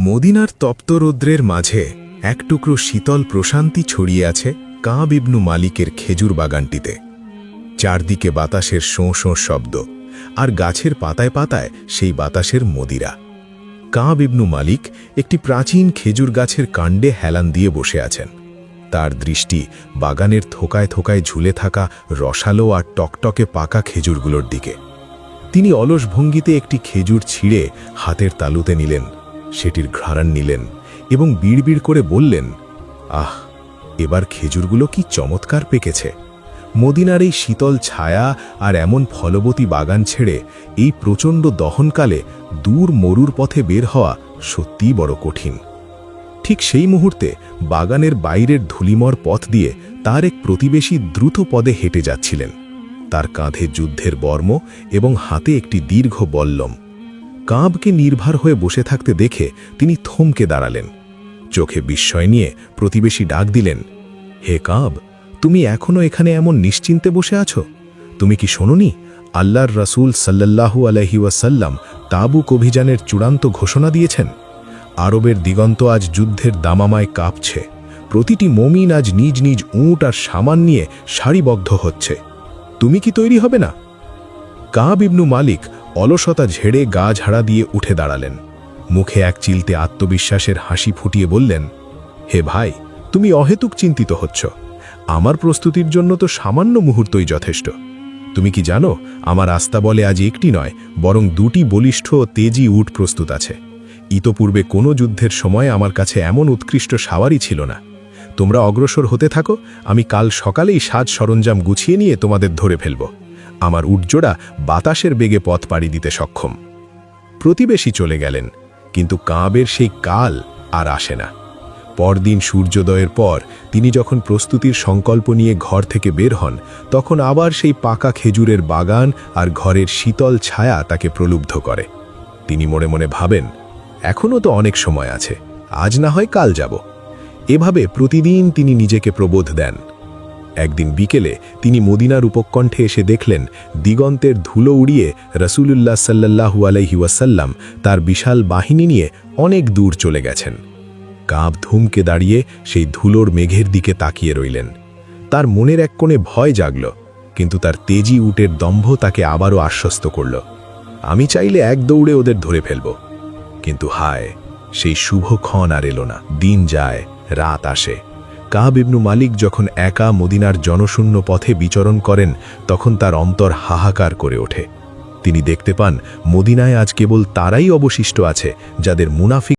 মদিনার তপ্ত রৌদ্রের মাঝে এক টুকরো শীতল প্রশান্তি ছড়িয়ে আছে কাব ইবনু মালিকের খেজুর বাগানটিতে। চারদিকে বাতাসের শোঁ শোঁ শব্দ, আর গাছের পাতায় পাতায় সেই বাতাসের মদিরা। কাব ইবনু মালিক একটি প্রাচীন খেজুর গাছের কাণ্ডে হেলান দিয়ে বসে আছেন। তার দৃষ্টি বাগানের থোকায় থোকায় ঝুলে থাকা রসালো আর টকটকে পাকা খেজুরগুলোর দিকে। তিনি অলস ভঙ্গিতে একটি খেজুর ছিঁড়ে হাতের তালুতে নিলেন, সেটির ঘ্রাণ নিলেন এবং বিড়বিড় করে বললেন, আহ, এবার খেজুরগুলো কি চমৎকার পেকেছে। মদিনার এই শীতল ছায়া আর এমন ফলবতী বাগান ছেড়ে এই প্রচণ্ড দহনকালে দূর মরুর পথে বের হওয়া সত্যিই বড় কঠিন। ঠিক সেই মুহূর্তে বাগানের বাইরের ধুলিমর পথ দিয়ে তার এক প্রতিবেশী দ্রুত পদে হেঁটে যাচ্ছিলেন। তার কাঁধে যুদ্ধের বর্ম এবং হাতে একটি দীর্ঘ বল্লম। কাবকে নির্ভর হয়ে বসে থাকতে দেখে তিনি থমকে দাঁড়ালেন। চোখে বিস্ময় নিয়ে প্রতিবেশী ডাক দিলেন, হে কাব, তুমি এখনও এখানে এমন নিশ্চিন্তে বসে আছো? তুমি কি শোনোনি আল্লাহর রাসূল সাল্লাল্লাহু আলাইহি ওয়াসাল্লাম তাবুক অভিযানের চূড়ান্ত ঘোষণা দিয়েছেন? আরবের দিগন্ত আজ যুদ্ধের দামামায় কাঁপছে। প্রতিটি মুমিন আজ নিজ নিজ উট আর সামান নিয়ে সারিবদ্ধ হচ্ছে। তুমি কি তৈরি হবে না? কাব ইবনু মালিক অলসতা ঝেড়ে গা ঝাড়া দিয়ে উঠে দাঁড়ালেন। মুখে এক চিলতে আত্মবিশ্বাসের হাসি ফুটিয়ে বললেন, হে ভাই, তুমি অহেতুক চিন্তিত হচ্ছ। আমার প্রস্তুতির জন্য তো সামান্য মুহূর্তই যথেষ্ট। তুমি কি জানো, আমার আস্তাবলে আজ একটি নয়, বরং দুটি বলিষ্ঠ ও তেজি উট প্রস্তুত আছে। ইতপূর্বে কোনো যুদ্ধের সময় আমার কাছে এমন উৎকৃষ্ট সাওয়ারি ছিল না। তোমরা অগ্রসর হতে থাকো, আমি কাল সকালেই সাজ সরঞ্জাম গুছিয়ে নিয়ে তোমাদের ধরে ফেলব। আমার উটজোড়া বাতাসের বেগে পথ পাড়ি দিতে সক্ষম। প্রতিবেশী চলে গেলেন, কিন্তু কাবের সেই কাল আর আসে না। পরদিন সূর্যোদয়ের পর তিনি যখন প্রস্তুতির সংকল্প নিয়ে ঘর থেকে বের হন, তখন আবার সেই পাকা খেজুরের বাগান আর ঘরের শীতল ছায়া তাকে প্রলুব্ধ করে। তিনি মনে মনে ভাবেন, এখনও তো অনেক সময় আছে, আজ না হয় কাল যাব। এভাবে প্রতিদিন তিনি নিজেকে প্রবোধ দেন। একদিন বিকেলে তিনি মদিনার উপকণ্ঠে এসে দেখলেন, দিগন্তের ধুলো উড়িয়ে রাসূলুল্লাহ সাল্লাল্লাহু আলাইহি ওয়াসাল্লাম তার বিশাল বাহিনী নিয়ে অনেক দূর চলে গেছেন। কাব ধুমকে দাঁড়িয়ে সেই ধুলোর মেঘের দিকে তাকিয়ে রইলেন। তার মনের এক কোণে ভয় জাগল, কিন্তু তার তেজি উটের দম্ভ তাকে আবারও আশ্বস্ত করল, আমি চাইলে এক দৌড়ে ওদের ধরে ফেলব। কিন্তু হায়, সেই শুভক্ষণ আর এলো না। দিন যায়, রাত আসে। কাব ইবনু মালিক যখন একা মদিনার জনশূন্য পথে বিচরণ করেন, তখন তার অন্তর হাহাকার করে ওঠে। তিনি দেখতে পান, মদিনায় আজ কেবল তারাই অবশিষ্ট আছে যাদের মুনাফিক